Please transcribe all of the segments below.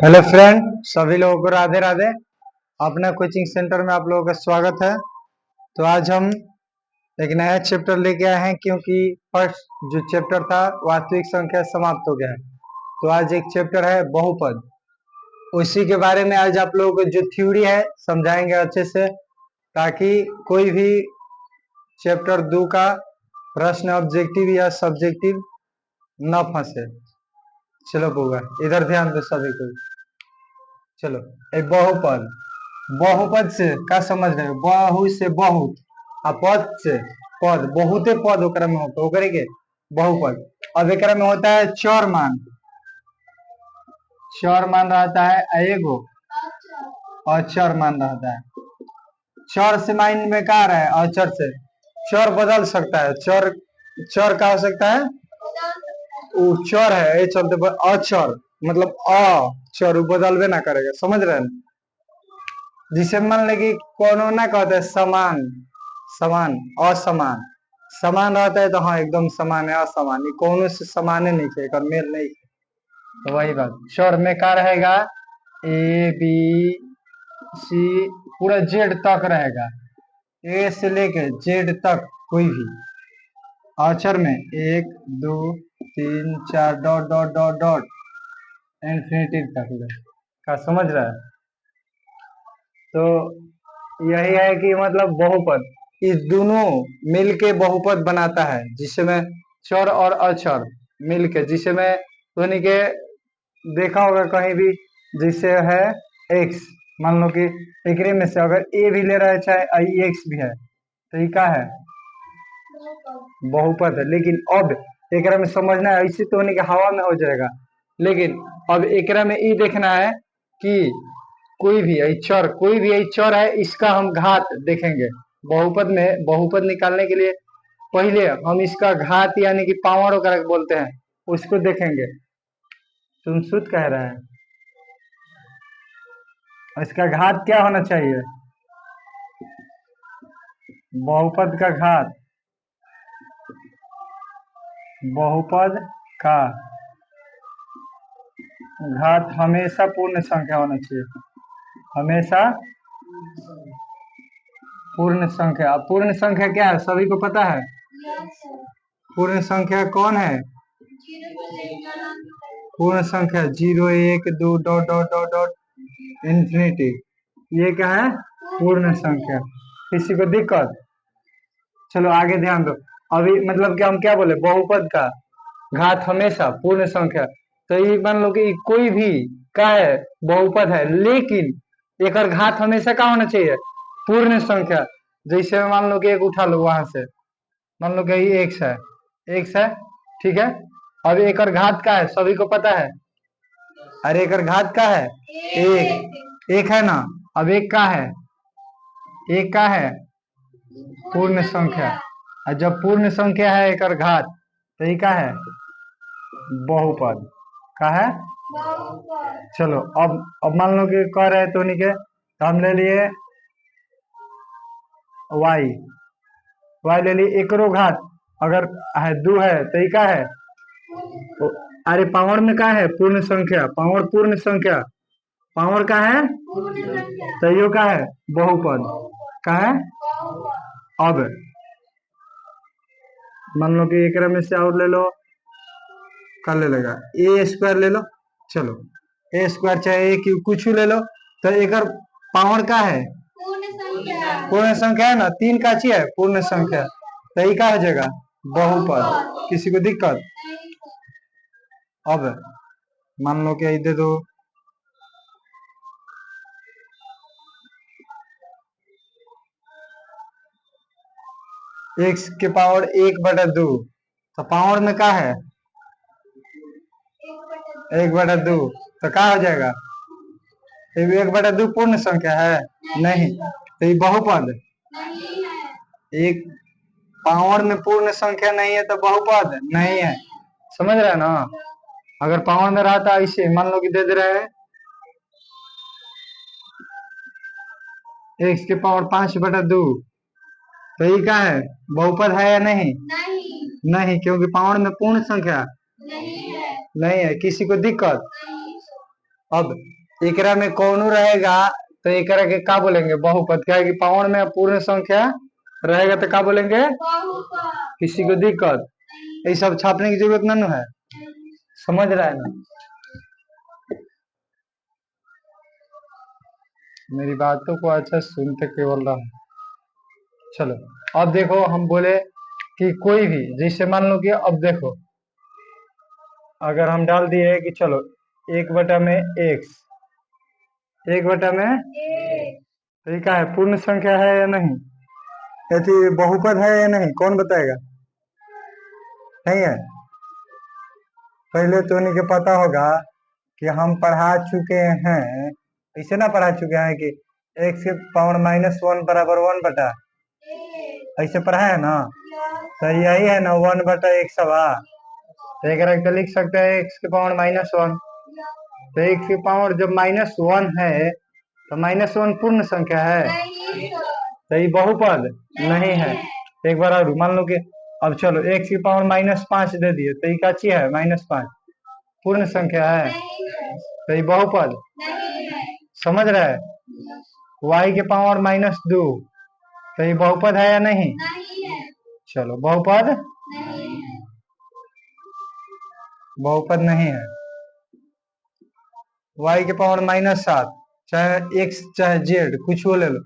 Hello friend, सभी लोगों को राधे राधे। अपना कोचिंग सेंटर में आप लोगों का स्वागत है। तो आज हम एक नया चैप्टर लेके आए हैं, क्योंकि फर्स्ट जो चैप्टर था वास्तविक संख्या समाप्त हो गया है। तो आज एक चैप्टर है बहुपद, उसी के बारे में आज आप लोगों को जो थ्योरी है समझाएंगे अच्छे से, ताकि कोई भी चैप्टर 2 का प्रश्न ऑब्जेक्टिव या सब्जेक्टिव न फंसे। चलो होगा, इधर ध्यान दो सभी को। चलो, एक बहुपद, बहुपद से का समझ रहे हो? बहु से बहुत, आ पद से पद, बहुते पद ओकरा में होता ओकरे के बहुपद। अब एकरा में होता है चर मान, चर मान रहता है एगो, और चर मान रहता है। चर से माइंड में का रहा है? अचर से। चर बदल सकता है, चर चर का हो सकता है, वो चर है, ये चलते अचर मतलब अचर, वो बदलबे ना करेगा, समझ रहे हैं? जिसे मान लगे कोनो ना कहते हैं समान, समान असमान, समान रहता है तो हाँ एकदम समान है, असमान ये कोनो से समान नहीं है, मेल नहीं है। तो वही बात चर में का रहेगा, ए बी सी पूरा जेड तक रहेगा, ए से लेके जेड तक कोई भी। अक्षर में 1 2 3 4 dot dot dot dot infinity तक का, समझ रहा है? तो यही है कि मतलब बहुपद इस दोनों मिलके बहुपद बनाता है, जिसमें चर और अचर मिलके, जिसमें यानी के देखा होगा कहीं भी, जिसे है एक्स, मान लो कि एक में से अगर ए भी ले रहा है चाहे आई एक्स भी है, तो ये क्या है? बहुपद है। लेकिन अब एकरा में समझना है, ऐसे तो होने के हवा में हो जाएगा, लेकिन अब एकरा में ये देखना है कि कोई भी चर, कोई भी चर है, इसका हम घात देखेंगे। बहुपद में बहुपद निकालने के लिए पहले हम इसका घात यानी कि पावर वगैरह बोलते हैं, उसको देखेंगे। तुम शुद्ध कह रहा है, इसका घात क्या होना चाहिए? बहुपद का घात, बहुपद का घात हमेशा पूर्ण संख्या होना चाहिए, हमेशा पूर्ण संख्या। पूर्ण संख्या क्या है, सभी को पता है? पूर्ण संख्या कौन है? पूर्ण संख्या 0 1 2 dot dot dot dot infinity, ये क्या है? पूर्ण संख्या। किसी को दिक्कत? चलो आगे ध्यान दो। अभी मतलब कि हम क्या बोले, बहुपद का घात हमेशा पूर्ण संख्या। तो ये मान लो कि कोई भी क्या है, बहुपद है, लेकिन एक घात हमेशा क्या होना चाहिए? पूर्ण संख्या। जैसे मान लो कि एक उठा लो वहां से, मान लो कि ये एक्स है, एक्स है, ठीक है। अब एक घात का है, सभी को पता है? अरे एक घात का है एक, एक है ना। अब एक का है, एक का है पूर्ण संख्या, और जब पूर्ण संख्या है एक घात, तो ये क्या है? बहुपद का है। चलो अब मान लो कि कह रहे तो नहीं के, तो हम ले लिए वाई, वाई ले लिए एकरो घात, अगर है 2 है तो ये क्या है? अरे पावर में क्या है? पूर्ण संख्या, पावर पूर्ण संख्या, पावर का है तो यो का है? बहुपद का है। अब मान लो कि एक में से और ले लो, कर ले लेगा ए स्क्वायर ले लो, चलो ए स्क्वायर चाहे कुछ ले लो, तो एक पावर का है? पूर्ण संख्या है ना, 3 का ची है पूर्ण संख्या, तो ये क्या हो जाएगा? बहुपद। किसी को दिक्कत? अब मान लो कि दे दो एक्स के पावर 1/2, तो पावर में क्या है? 1/2, तो क्या हो जाएगा? 1/2 पूर्ण संख्या है? नहीं, तो ये बहुपद। एक पावर में पूर्ण संख्या नहीं है तो बहुपद नहीं है, समझ रहे हैं ना? अगर पावर में रहता ऐसे, मान लो कि दे दे रहे हैं एक्स के पावर 5/2, तो ये क्या है? बहुपद है या नहीं? नहीं, क्योंकि पावर में पूर्ण संख्या नहीं है। किसी को दिक्कत? अब एकरा में कौन रहेगा तो एकरा के का बोलेंगे? बहुपद। क्या है कि पावर में पूर्ण संख्या रहेगा तो का बोलेंगे? किसी को दिक्कत? ये सब छापने की जरूरत नहीं है, समझ रहा है ना? मेरी बातों को अच्छा सुनते केवल रहा। चलो अब देखो, हम बोले कि कोई भी, जैसे मान लो कि अब देखो, अगर हम डाल दिए कि चलो 1/में x, 1/में तो ये क्या है? पूर्ण संख्या है या नहीं? यदि बहुपद है या नहीं? कौन बताएगा? नहीं है? पहले तो उन्हीं के पता होगा कि हम पढ़ा चुके हैं, इसे ना पढ़ा चुके हैं कि x⁻⁻1 बराबर 1/, ऐसे पढ़ा है ना? तो यही है ना 1/x। तो एक तो लिख सकते हैं x⁻⁻1। तो x की पावर जब -1 है तो -1 पूर्ण संख्या है, तो ये बहुपद नहीं है। एक बार और मान लो कि अब चलो x की पावर -5 दे दिए तो ये क्या चीज है? -5 पूर्ण संख्या है, तो ये बहुपद समझ रहा है? y के पावर -2 तो ये बहुपद है या नहीं? चलो बहुपद बहुपद नहीं है। y के पावर -7, चाहे x चाहे z कुछ वो ले लो,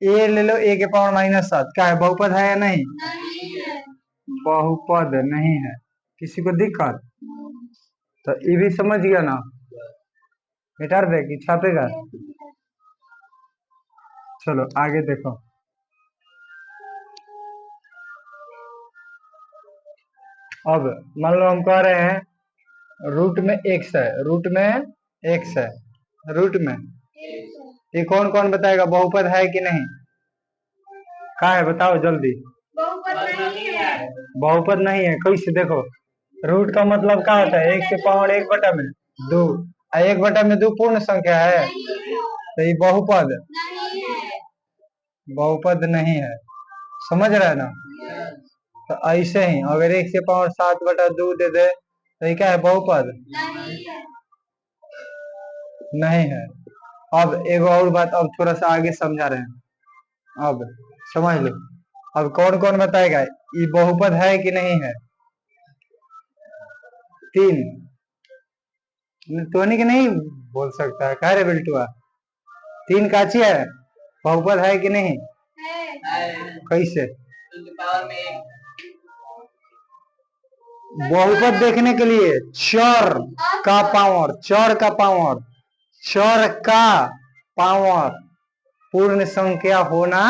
a ले लो, a के पावर -7, क्या है? बहुपद है या नहीं? बहुपद नहीं है। किसी को दिक्कत? तो ये भी समझ गया ना? मिटार दे कि छापेगा? चलो आगे देखो। अब मान लो हम कह रहे हैं रूट में x है, रूट में x है, रूट में ये कौन कौन बताएगा बहुपद है कि नहीं? क्या है बताओ जल्दी? बहुपद नहीं है। कैसे? देखो, रूट का मतलब क्या होता है? 1 के पावर 1/2, 1/2 पूर्ण संख्या है, तो ये बहुपद बहुपद नहीं है। समझ रहे हैं ना? तो ऐसे ही अगर 1 के पावर 7/2 दे दे तो ये क्या है? बहुपद नहीं है। अब एक और बात, अब थोड़ा सा आगे समझा रहे हैं, अब समझ लो। अब कौन कौन बताएगा ये बहुपद है कि नहीं है? 3 तो नहीं कि नहीं बोल सकता है? कह रहे बिल्टुआ 3 काची है? बहुपद है कि नहीं? कैसे? बहुपद देखने के लिए चर का पावर, चर का पावर, चर का पावर पूर्ण संख्या होना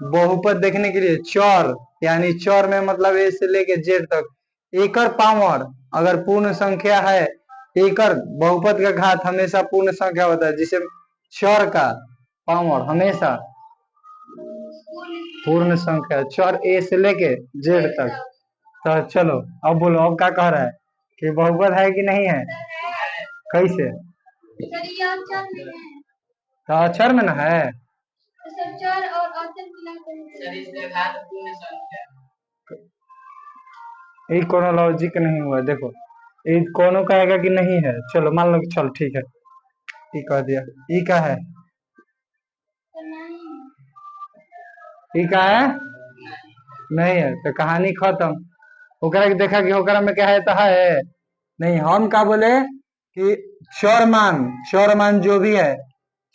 बहुपद देखने के लिए चर, यानी चर में मतलब ए से लेके जेड तक एकड़ पावर अगर पूर्ण संख्या है, एकड़ बहुपद का घात हमेशा पूर्ण संख्या होता है, जिसे चर का पावर हमेशा पूर्ण संख्या, चर ए से लेके जेड तक। तो चलो अब बोलो, अब क्या कह रहा है कि बहुपद है कि नहीं है? कैसे? तो अक्षर में ना है? ये कोनो लॉजिक नहीं हुआ। देखो ये कोनो कहेगा कि नहीं है, चलो मान लो कि चल ठीक है, ये कह दिया। ये क्या है? ये क्या है? नहीं है, तो कहानी खत्म। ओकरा के देखा कि ओकरा में क्या है तो है नहीं। हम क्या बोले कि चर मान जो भी है,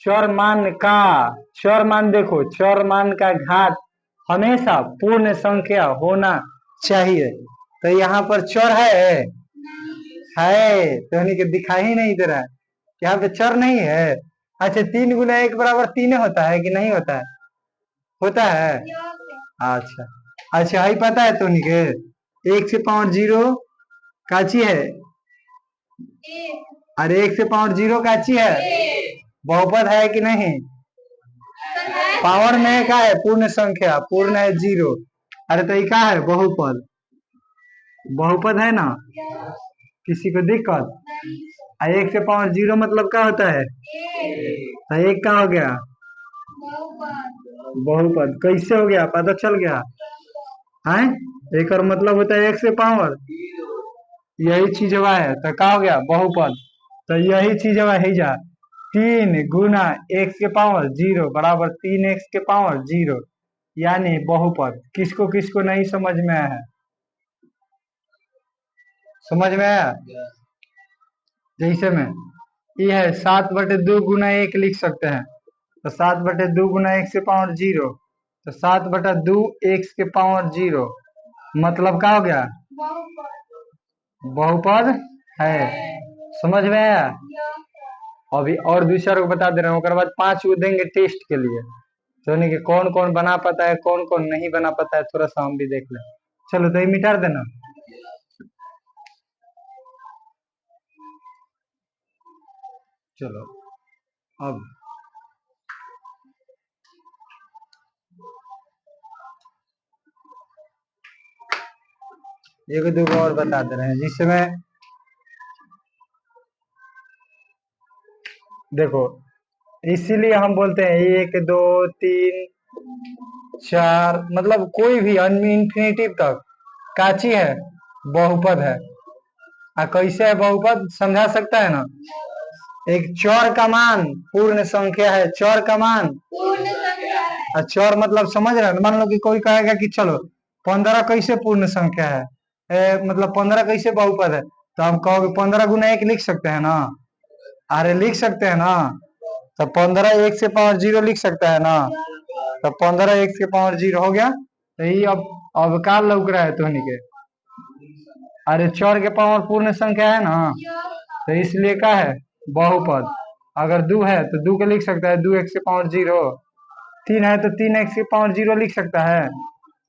चर मान देखो, चर मान का घात हमेशा पूर्ण संख्या होना चाहिए। तो यहाँ पर चर है तो उन्हीं के दिखाई ही नहीं दे रहा है, यहाँ पे चर नहीं है। अच्छा 3 गुना 1 बराबर 3 होता है कि नहीं होता है? होता है। अच्छा अच्छा, यही पता है तो उन्हीं के 1 से पावर 0 काची है? अरे 1 से पावर 0 काची है? बहुपद है कि नहीं? पावर में क्या है? पूर्ण संख्या, पूर्ण है 0। अरे तो ये क्या है? बहुपद, बहुपद है ना? किसी को दिक्कत? 1 से पावर 0 मतलब क्या होता है? तो 1 क्या हो गया? बहुपद। कैसे हो गया? पता चल गया है? एक और मतलब होता है 1 से पावर, यही चीज हुआ है तो क्या हो गया? बहुपद। तो यही चीज है जा 3 गुना x के पावर 0 बराबर 3x के पावर 0, यानी बहुपद। किसको नहीं समझ में आया है? समझ में आया? जैसे में ये है 7/2 गुना 1 लिख सकते हैं, तो 7/2 गुना x के पावर 0, तो 7/2 x के पावर 0 मतलब क्या हो गया? बहुपद है। समझ में आया? अभी और दूसरा को बता दे रहा हूँ, उसके बाद 5 को देंगे टेस्ट के लिए, तो नहीं कि कौन कौन बना पाता है कौन कौन नहीं बना पाता है, थोड़ा सा हम भी देख लें। चलो तो ये मिटा देना। चलो अब एक दो को और बता दे रहे हैं, जिसमें देखो इसीलिए हम बोलते हैं 1 2 3 4, मतलब कोई भी इन्फिनिटिव तक काची है, बहुपद है। कैसे है बहुपद समझा सकता है ना? एक चर का मान पूर्ण संख्या है, चर का मान पूर्ण संख्या है। चर मतलब समझ रहे हैं? मान लो कि कोई कहेगा कि चलो 15 कैसे पूर्ण संख्या है, मतलब 15 कैसे बहुपद है, तो हम कहोगे 15 गुना 1 लिख सकते हैं ना? अरे लिख सकते हैं ना? तो 15 x के पावर 0 लिख सकता है ना? तो 15 x के पावर 0 हो गया। तो ये अब का लौक रहा है तोहनी के? अरे चर के पावर पूर्ण संख्या है ना, तो इसलिए क्या है? बहुपद। अगर 2 है तो 2 को लिख सकता है 2 x के पावर 0, 3 है तो 3 x के पावर 0 लिख सकता है।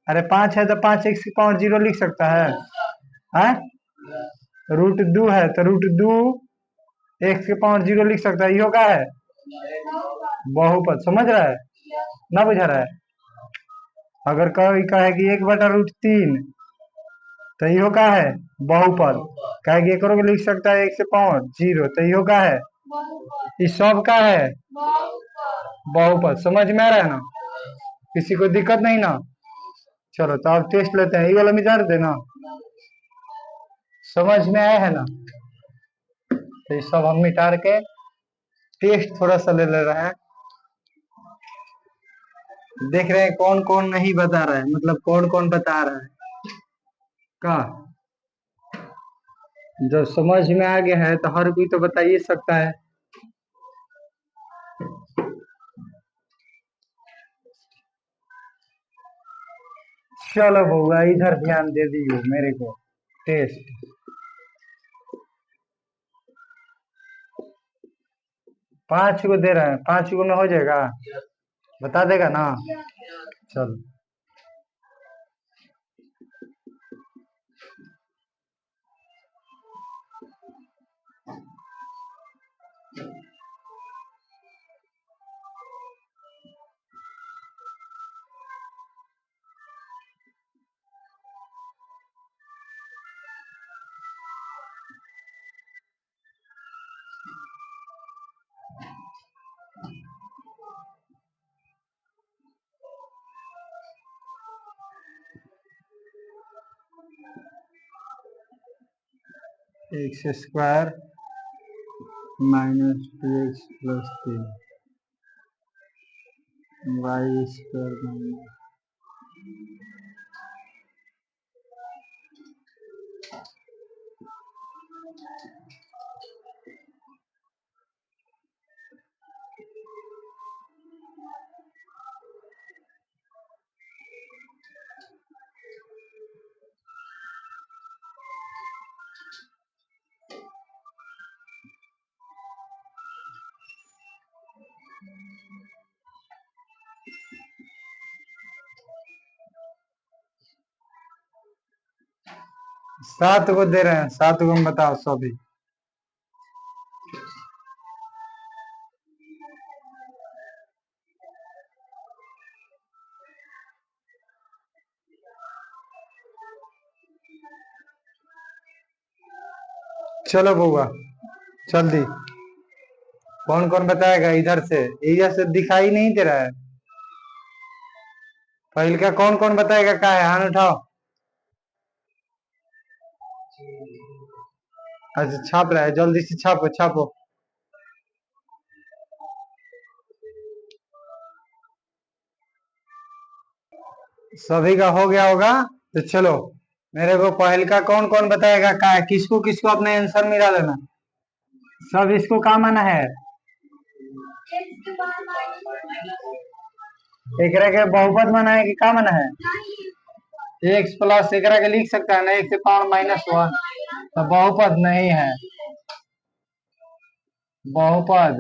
अरे 5 है तो 5 x के पावर 0 लिख सकता है? √2 है तो √2 x के पावर 0 लिख सकता है। यो क्या है? बहुपद। समझ रहा है ना? बुझा रहा है? अगर कोई कहे कि 1/√3, तो यो क्या है? बहुपद। कहे कि एकरो को लिख सकता है x के पावर 0, तो यो क्या है? इस सब का है बहुपद। समझ में आ रहा है ना? किसी को दिक्कत नहीं ना? चलो तो आप टेस्ट लेते हैं, ये वाला मिटा देना। समझ में आया है ना? तो ये सब हम मिटा के टेस्ट थोड़ा सा ले रहे हैं, देख रहे हैं कौन कौन नहीं बता रहा है, मतलब कौन कौन बता रहा है का। जब समझ में आ गया है तो हर कोई तो बता ही सकता है। चलो बउआ इधर ध्यान दे दियो मेरे को। टेस्ट 5 को दे रहे हैं, 5 को में हो जाएगा? बता देगा ना? चलो x² - 2x + 3 y² - सात को दे रहे हैं, 7 को हम बताओ सभी। चलो बउआ जल्दी, कौन कौन बताएगा? इधर से दिखाई नहीं दे रहा है। पहले का कौन कौन बताएगा? क्या है? हाथ उठाओ। अच्छा छाप रहा है, जल्दी से छापो छापो। सभी का हो गया होगा। तो चलो मेरे को पहल का कौन कौन बताएगा, का किसको किसको अपने आंसर मिला देना। सब इसको का माना है, एकरा के बहुपद माना है कि का माना है। एक्स प्लस एकरा के लिख सकता है ना, एक से पावर -1। तो बहुपद नहीं है, बहुपद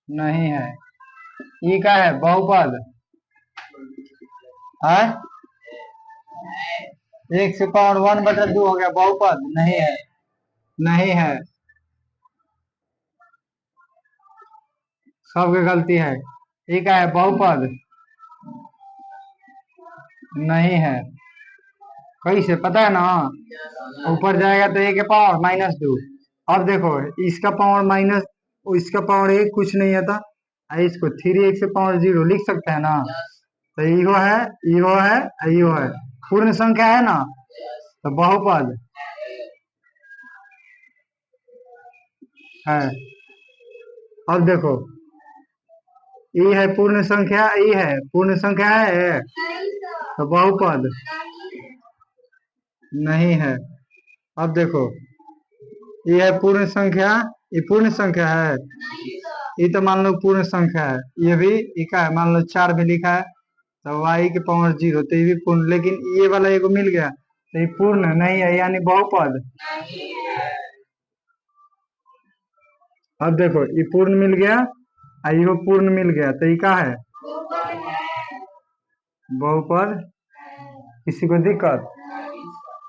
नहीं है। ये क्या है, बहुपद है। 1/1/2 हो गया, बहुपद नहीं है, नहीं है। सबकी गलती है। ये क्या है, बहुपद नहीं है। कैसे पता है ना, ऊपर जाएगा तो ए के पावर -2। अब देखो इसका पावर माइनस, इसका पावर एक कुछ नहीं आता। इसको 3x से पावर 0 लिख सकते हैं ना। तो इहो है, इहो है, इहो है, पूर्ण संख्या है ना, तो बहुपद है। अब देखो ये है पूर्ण संख्या, ये है पूर्ण संख्या है, तो बहुपद नहीं है। अब देखो ये है पूर्ण संख्या, ये पूर्ण संख्या है, ये तो मान लो पूर्ण संख्या है। ये भी ये का है, मान लो 4 भी लिखा है, तो y के पावर 0, तो ये भी पूर्ण। लेकिन ये वाला एगो मिल गया, तो ये पूर्ण नहीं है, यानी बहुपद। अब देखो ये पूर्ण मिल गया, यो पूर्ण मिल गया, तो ये का है, बहुपद। किसी को दिक्कत,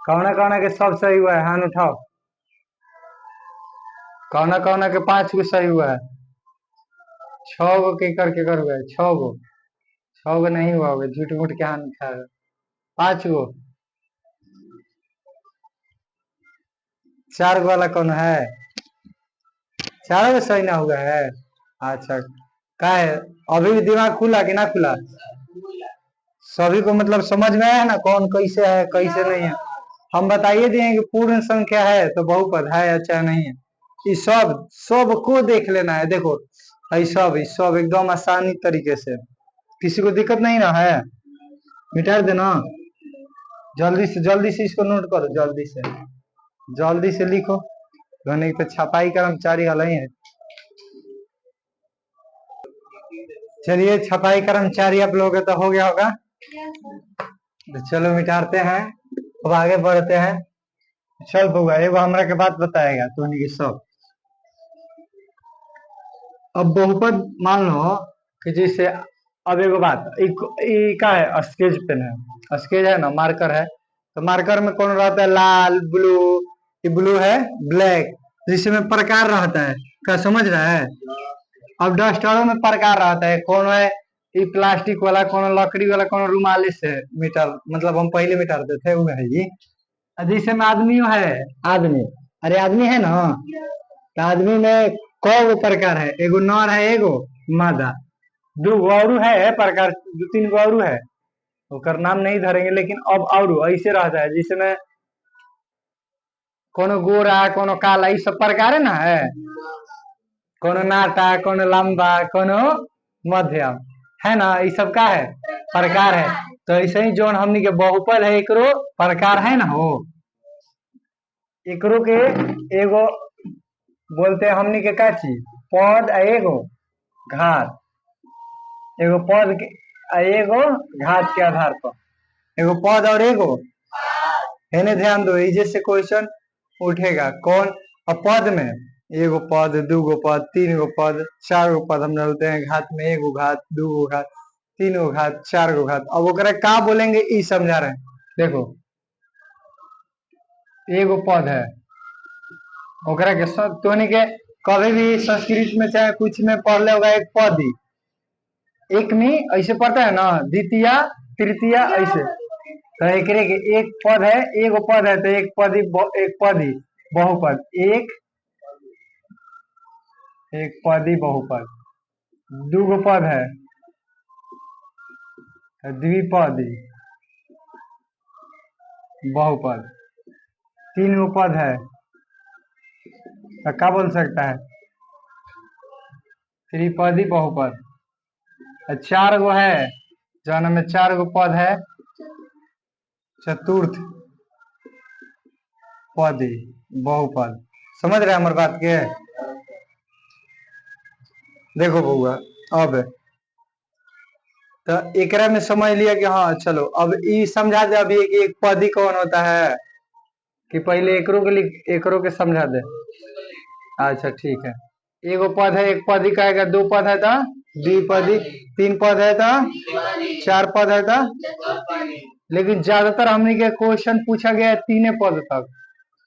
कौना कौना के सब सही हुआ है, हाथ उठाओ। कौना कौना के 5 गो सही हुआ है, 6 गो के करके कर हुआ है, 6 गो, 6 गो नहीं हुआ होगा, झूठ मूठ के हाथ उठा है। 5 गो, 4 गो वाला कौन है, 4 गो सही ना हुआ है। अच्छा का है, अभी भी दिमाग खुला कि ना खुला, सभी को मतलब समझ में आया ना, कौन कैसे है कैसे नहीं है। हम बताइए दिए कि पूर्ण संख्या है तो बहुपद है, अच्छा नहीं है। ये सब सब को देख लेना है, देखो ये सब एकदम आसानी तरीके से, किसी को दिक्कत नहीं ना है। मिटा देना, जल्दी से इसको नोट करो, जल्दी से लिखो। ध्वनि तो छपाई कर्मचारी हल ही है। चलिए छपाई कर्मचारी आप लोग तो हो गया होगा, तो चलो मिटाते हैं, अब आगे बढ़ते हैं। चल बउआ एगो हमरा के बात बताएगा तो के सब। अब बहुपद मान लो कि जैसे, अब एगो बात, का है स्केच पेन है, स्केच है ना, मार्कर है, तो मार्कर में कौन रहता है, लाल ब्लू, ये ब्लू है, ब्लैक, जिसमें प्रकार रहता है, क्या समझ रहा है। अब डस्टरों में प्रकार रहता है, कौन है ये प्लास्टिक वाला, कौन लकड़ी वाला, कौन रुमाली से मीटर, मतलब हम पहले मिटाते थे वो है जी। जैसे में आदमी है, आदमी, अरे आदमी है ना, तो आदमी में कौ गो प्रकार है, एगो नर है, एगो मादा, दो गो और है प्रकार, 2-3 गो और है, ओकर नाम नहीं धरेंगे। लेकिन अब और ऐसे रहता है जिसमें कोनो गोरा, कोनो काला, ये सब प्रकार है ना, है कोनो नाटा, कोनो लंबा, कोनो मध्यम, है ना, ये सब का है, प्रकार है। तो ऐसे ही जो हमनी के बहुपद है, एकरो प्रकार है ना हो, एकरो के एगो बोलते हैं हमनी के का चीज, पद, एगो घात, एगो पद के एगो घात के आधार पर, एगो पद और एगो है। ध्यान दो, जैसे क्वेश्चन उठेगा कौन, और पद में एगो पद, 2 गो पद, 3 गो पद, 4 गो पद हम डालते हैं, घात में एगो घात, 2 गो घात, 3 गो घात, 4 गो घात। अब ओकरा का बोलेंगे ई समझा रहे हैं। देखो एगो पद है, ओकरा के सब तोनी के कभी भी संस्कृत में चाहे कुछ में पढ़ ले होगा, एक पद ही, एक में ऐसे पढ़ता है ना, द्वितीय तृतीय ऐसे, तो एकरे के एक पद है, एगो पद है, तो एक पद ही बहुपद, एक पद ही बहुपद। 2 गो पद है, द्विपदी बहुपद। 3 गो पद है, तो क्या बोल सकता है? त्रिपदी बहुपद। चार गो है, जौन में चार गो पद है, चतुर्थ पदी बहुपद। समझ रहे हमारे बात के? देखो बउआ, अब तो एकरा में समझ लिया कि हाँ चलो अब ये समझा दे अभी कि एक पदी कौन होता है, कि पहले एकरो के समझा दे। अच्छा ठीक है, एगो पद है, एक पदी कहेगा, दो पद है तो द्विपदी, तीन पद है तो चार पद है तो, लेकिन ज्यादातर हमने के क्वेश्चन पूछा गया है तीने पद तक।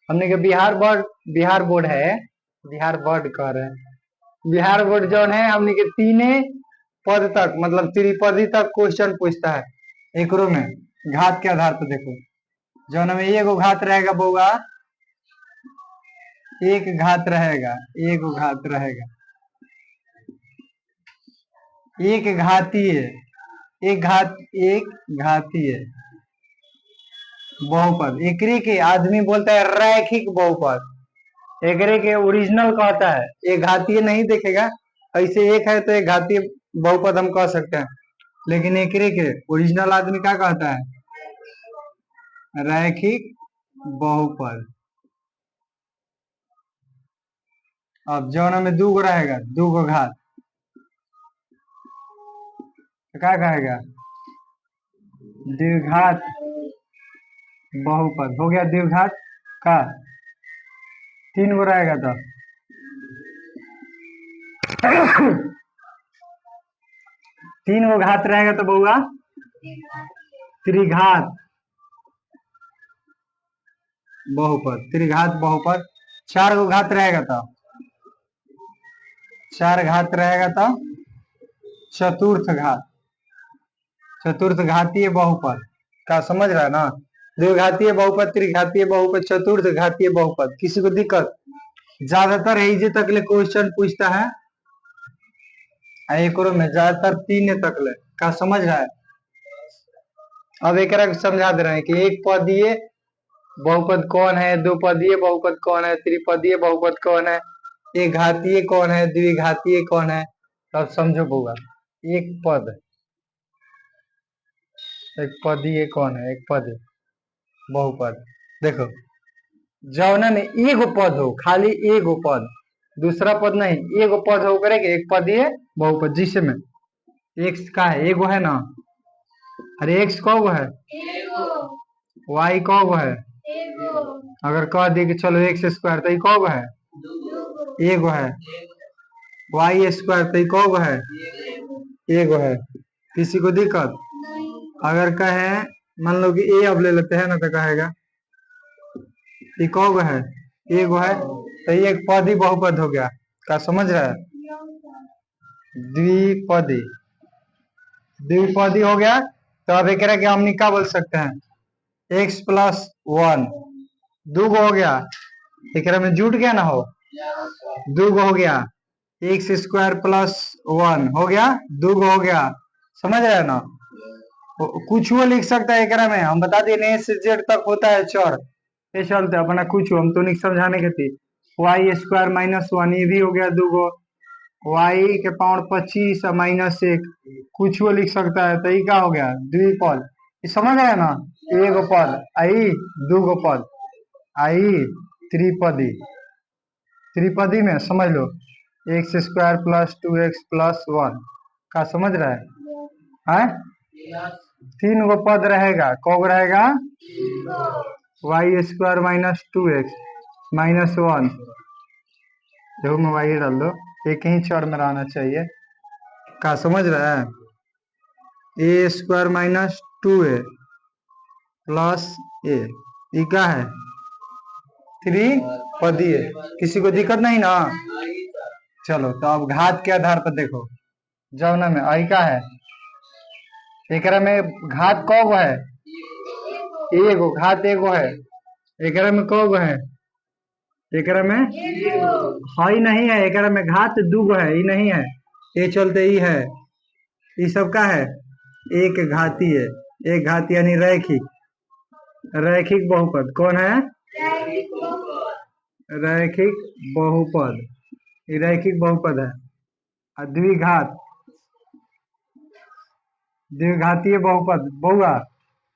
हमने के बिहार बोर्ड है, बिहार बोर्ड कह रहे हैं, बिहार बोर्ड जो है हमने के तीने पद तक मतलब त्रिपदी तक क्वेश्चन पूछता है। एकरो में घात के आधार पर देखो, जो में एगो घात रहेगा बउआ, एक घात रहेगा, एक घात रहेगा, एक घातीय, एक घातीय बहुपद। एकरे के आदमी बोलता है रैखिक बहुपद, एकरे के ओरिजिनल कहता है, एक घातीय नहीं देखेगा, ऐसे एक है तो एक घातीय बहुपद हम कह सकते हैं, लेकिन एकरे के ओरिजिनल आदमी क्या कहता है? रैखिक बहुपद। अब जौन में दू गो रहेगा, दू गो घात, तो क्या कहेगा? द्विघात बहुपद हो गया। द्विघात का तीन गो रहेगा तो तीन गो घात रहेगा तो बउआ त्रिघात बहुपद, त्रिघात बहुपद। चार गो घात रहेगा तो, चार घात रहेगा तो चतुर्थ घात, चतुर्थ घातीय बहुपद का। समझ रहा है ना? द्विघातीय बहुपद, त्रिघातीय बहुपद, चतुर्थ घातीय बहुपद। किसी को दिक्कत? ज्यादातर ऐजे तक ले क्वेश्चन पूछता है, एकरो में ज्यादातर तीन तक ले का। समझ रहा है? अब एक समझा दे रहे हैं कि एक पदीय बहुपद कौन है, दो पदीय बहुपद कौन है, त्रिपदीय बहुपद कौन है, एक घातीय कौन है, द्विघातीय कौन है। तब समझो बउआ, एक पद, एक पदीय कौन है, एक पद बहुपद। देखो जौना में एगो पद हो, खाली एगो पद, दूसरा पद नहीं, एगो पद हो करेगा एक पदीय बहुपद, जिसमें एक्स का है, एगो है ना? अरे एक्स कौगो है? वाई कौगो है? अगर कह दी कि चलो एक्स स्क्वायर, तो कौगो है? एगो है। वाई स्क्वायर तो कौगो है? एगो है। किसी को दिक्कत? अगर कहे मान लो कि ए अब ले लेते हैं ना, तो कहेगा कौगो है? एगो है, तो ये एक पदी बहुपद हो गया। क्या समझ रहा है? द्विपदी, द्विपदी हो गया। तो अब एक के हम क्या बोल सकते हैं? एक्स प्लस वन, दो गो हो गया, एक में जुट गया ना, हो दो गो हो गया, एक्स स्क्वायर प्लस वन हो गया, दो गो हो गया। समझ रहे हैं ना? कुछ वो लिख सकता है, एक में हम बता दिए ए से जेड तक होता है चर, ये चलते अपना कुछ हम तो नहीं समझाने के थी। वाई स्क्वायर माइनस वन, ये भी हो गया दो गो, वाई के पावर 25 माइनस एक, कुछ वो लिख सकता है, तो ये क्या हो गया? द्विपद। समझ रहे हैं ना? एगो पद आई, दो गो पद आई, त्रिपदी। त्रिपदी में समझ लो x square plus two x plus one का। समझ रहा है? तीन गो पद रहेगा, कौन रहेगा? Y square minus two X minus one, देखो मैं वाई डाल दो, एक ही चर में रहना चाहिए। का समझ रहा है? ए square minus to A plus ए, ये क्या है? त्रिपदीय। किसी को दिक्कत नहीं ना? चलो तो अब घात के आधार पर देखो, जौना में आई का है, एक में घात कौगो है? एगो घात, एगो है। एक में कौगो है? एक में हाई नहीं है, एक में घात दूगो है, ये नहीं है, ये चलते ही है। ये सब का है? एक घाती है, एक घाती यानी रैखिक, रैखिक बहुपद। कौन है? रैखिक बहुपद, ये रैखिक बहुपद है। और द्विघात, द्विघातीय बहुपद बहुआ,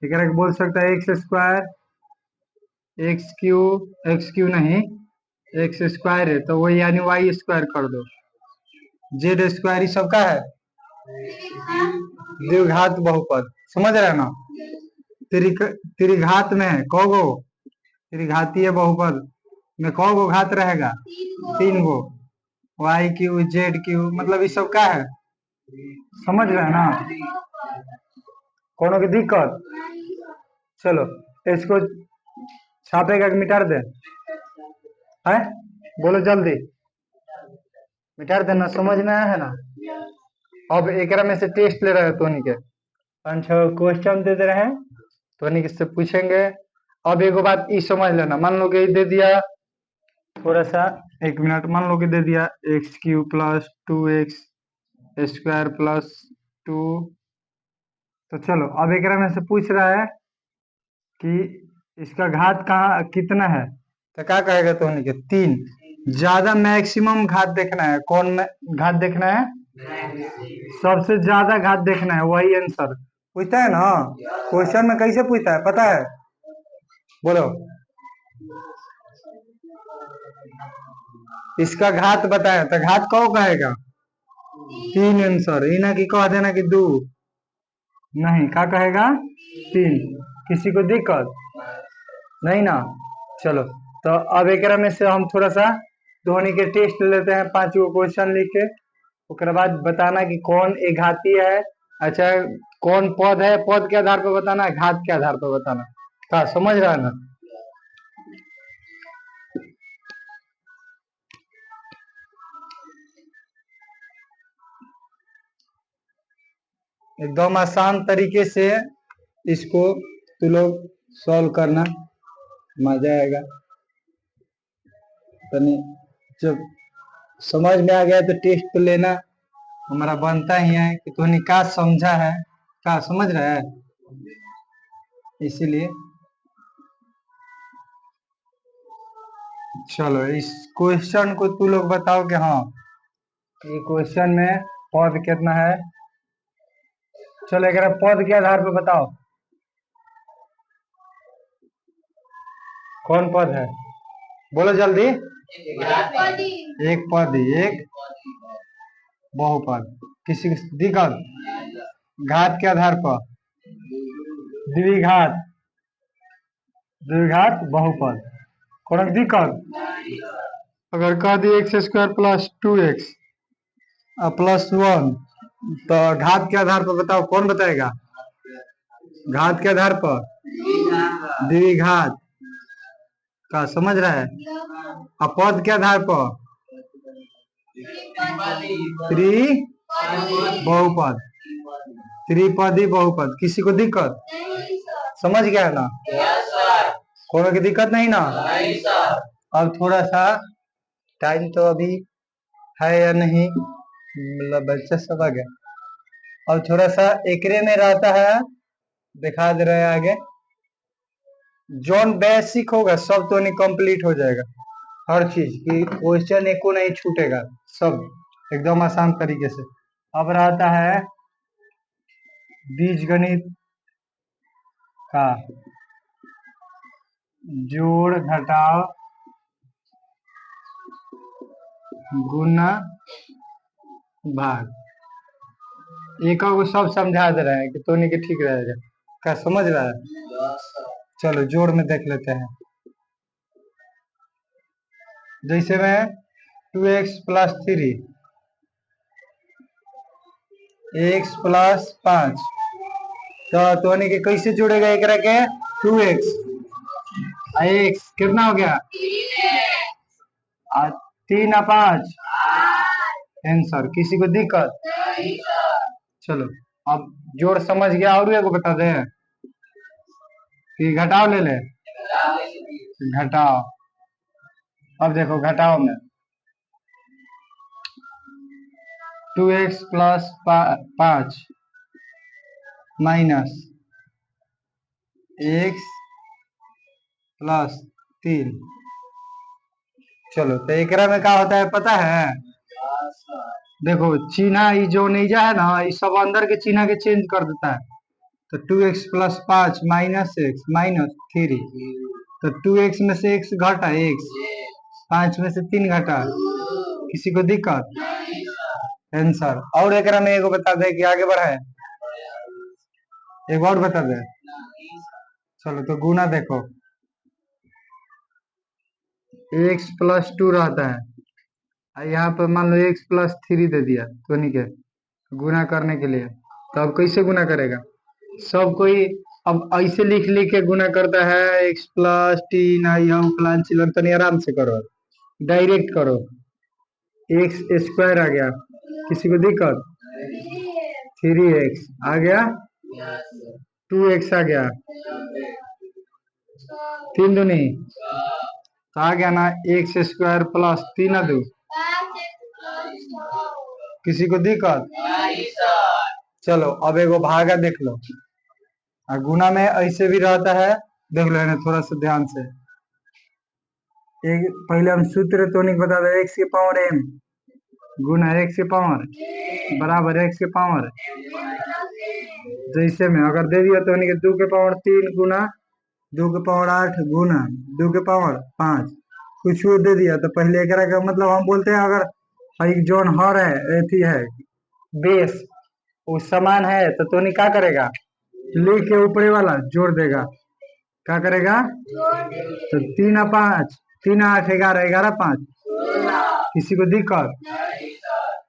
एक बोल सकता है एक्स स्क्वायर, एक्स क्यू नहीं, एक्स स्क्वायर है तो वही यानी वाई स्क्वायर कर दो, जेड स्क्वायर ही सबका है द्विघात बहुपद, समझ रहे हैं ना। त्रिघात में है कौगो, त्रिघातीय बहुपद में कौगो घात रहेगा, 3 गो, वाई क्यू जेड क्यू मतलब ये सब का है, समझ रहे हैं ना। कोनो की दिक्कत, चलो इसको छापेगा कि मिटा दे है, बोलो जल्दी, मिटा देना, समझ में आया है ना। अब एक में से टेस्ट ले रहे हैं तोनी के, 5-6 क्वेश्चन दे दे रहे हैं, तोनी से पूछेंगे। अब एक बात ये समझ लेना, मान लो कि दे दिया थोड़ा सा, 1 मिनट, मान लो कि दे दिया x Q plus 2x square plus 2, तो चलो अब एक में से पूछ रहा है कि इसका घात कहाँ कितना है, तो क्या कहेगा तो के 3, ज्यादा मैक्सिमम घात देखना है, कौन में घात देखना है, सबसे ज्यादा घात देखना है, वही आंसर पूछता है ना। क्वेश्चन में कैसे पूछता है पता है, बोलो, इसका घात बताया तो घात कौ कहेगा, 3 आंसर, इना की कह देना कि 2, नहीं क्या कहेगा 3, किसी को दिक्कत नहीं ना। चलो तो अब एक में से हम थोड़ा सा धोनी के टेस्ट लेते हैं, 5 गो क्वेश्चन लिख के, उसके बाद बताना कि कौन एक घाती है, अच्छा कौन पद है, पद के आधार पर बताना, घात के आधार पर बताना, क्या समझ रहा है ना। एकदम आसान तरीके से इसको तू लोग सॉल्व करना, मजा आएगा। तनी जब समझ में आ गया तो टेस्ट तो लेना हमारा बनता ही है कि तूने क्या समझा है, क्या समझ रहा है, इसीलिए चलो इस क्वेश्चन को तू लोग बताओ कि हाँ ये क्वेश्चन में पद कितना है, चलो एक पद के आधार पर बताओ कौन पद है, बोलो जल्दी, एक पद, एक बहुपद, किसी की दिक्कत, घात के आधार पर, द्विघात, द्विघात बहुपद, कौन दिक्कत, अगर कह दी x square plus 2x plus 1, तो घात के आधार पर बताओ कौन बताएगा, घात के आधार पर द्विघात का, समझ रहा है, और पद के आधार पर बहुपद, त्रिपदी बहुपद, किसी को दिक्कत, समझ गया ना, कोनो की दिक्कत नहीं ना। अब थोड़ा सा टाइम तो अभी है या नहीं, मतलब बच्चा सब आ गया, और थोड़ा सा एकरे में रहता है, दिखा दे रहे हैं आगे, जोन बेसिक होगा सब तो नहीं कंप्लीट हो जाएगा, हर चीज की क्वेश्चन एको नहीं छूटेगा, सब एकदम आसान तरीके से। अब रहता है बीज गणित का जोड़ घटाव गुना भाग, एक को सब समझा दे रहे हैं कि तो नहीं कि ठीक रहेगा, क्या समझ रहा है। चलो जोड़ में देख लेते हैं, जैसे में 2x प्लस 3, x प्लस 5, तो नहीं कि कैसे जुड़ेगा एक के 2x, x कितना हो गया 3 और 5 आंसर, किसी को दिक्कत, चलो अब जोड़ समझ गया, और एगो बता दे कि घटाव ले ले, घटाव, अब देखो घटाव में 2x plus 5 minus x plus 3 चलो तो एकरा में क्या होता है पता है? देखो चिन्ह ये जो नीचा है ना, ये सब अंदर के चिन्ह के चेंज कर देता है। तो 2x+5 -x -3, तो 2x में से x घटा, x 5 में से 3 घटा, किसी को दिक्कत? आंसर। और एकरा में एगो बता दे कि आगे बढ़ाए, एक और बता दे। चलो तो गुना देखो, x+2 रहता है, यहाँ पर मान लो x+3 दे दिया तो नहीं के गुना करने के लिए, तो अब कैसे गुना करेगा? सब कोई अब ऐसे लिख लिख के गुना करता है, x+3 तो नहीं, आराम से करो, डायरेक्ट करो, x² आ गया, किसी को दिक्कत? 3x आ गया, 2x आ गया, 3 दूनी तो आ गया ना, x² + 3 किसी को दिक्कत? चलो अब एगो भागा देख लो, और गुना में ऐसे भी रहता है, देख लो ना थोड़ा सा ध्यान से। एक पहले हम सूत्र तो नहीं बता दे, x⁻m गुना x⁻ बराबर x⁻, जैसे में अगर दे दिया तो 2⁻3 गुना 2⁻8 गुना 2⁻5 कुछ दे दिया, तो पहले एकरा का मतलब हम बोलते हैं, अगर एक जोन हर है एथी है बेस वो समान है तो तोनी क्या करेगा? लिख के ऊपरे वाला जोड़ देगा, क्या करेगा? तो 3 और 5, 3 8 11 11 5, किसी को दिक्कत?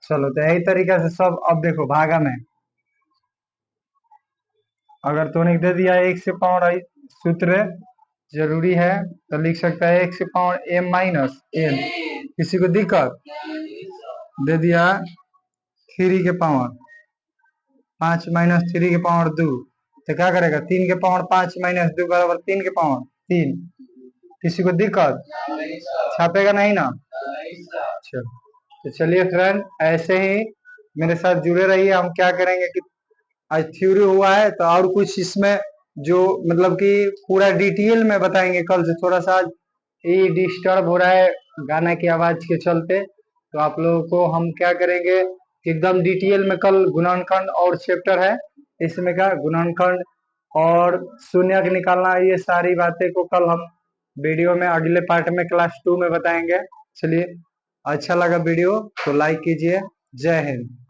चलो तो यही तरीका से सब। अब देखो भागा में अगर तोने दे दिया x⁻, सूत्र जरूरी है तो लिख सकता है x⁻m -n, किसी को दिक्कत? दे दिया 3⁻, 5 - 3⁻2, तो क्या करेगा? 3⁻5 - 2 बराबर 3⁻3, किसी को दिक्कत? छापेगा नहीं ना? चलो तो चलिए फ्रेंड, ऐसे ही मेरे साथ जुड़े रहिए। हम क्या करेंगे कि आज थ्योरी हुआ है तो और कुछ इसमें जो मतलब कि पूरा डिटेल में बताएंगे कल से। थोड़ा सा ये डिस्टर्ब हो रहा है गाना की आवाज के चलते, तो आप लोगों को हम क्या करेंगे एकदम डिटेल में कल गुणनखंड और चैप्टर है इसमें का गुणनखंड और शून्यक निकालना, ये सारी बातें को कल हम वीडियो में अगले पार्ट में क्लास 2 में बताएंगे। चलिए, अच्छा लगा वीडियो तो लाइक कीजिए। जय हिंद।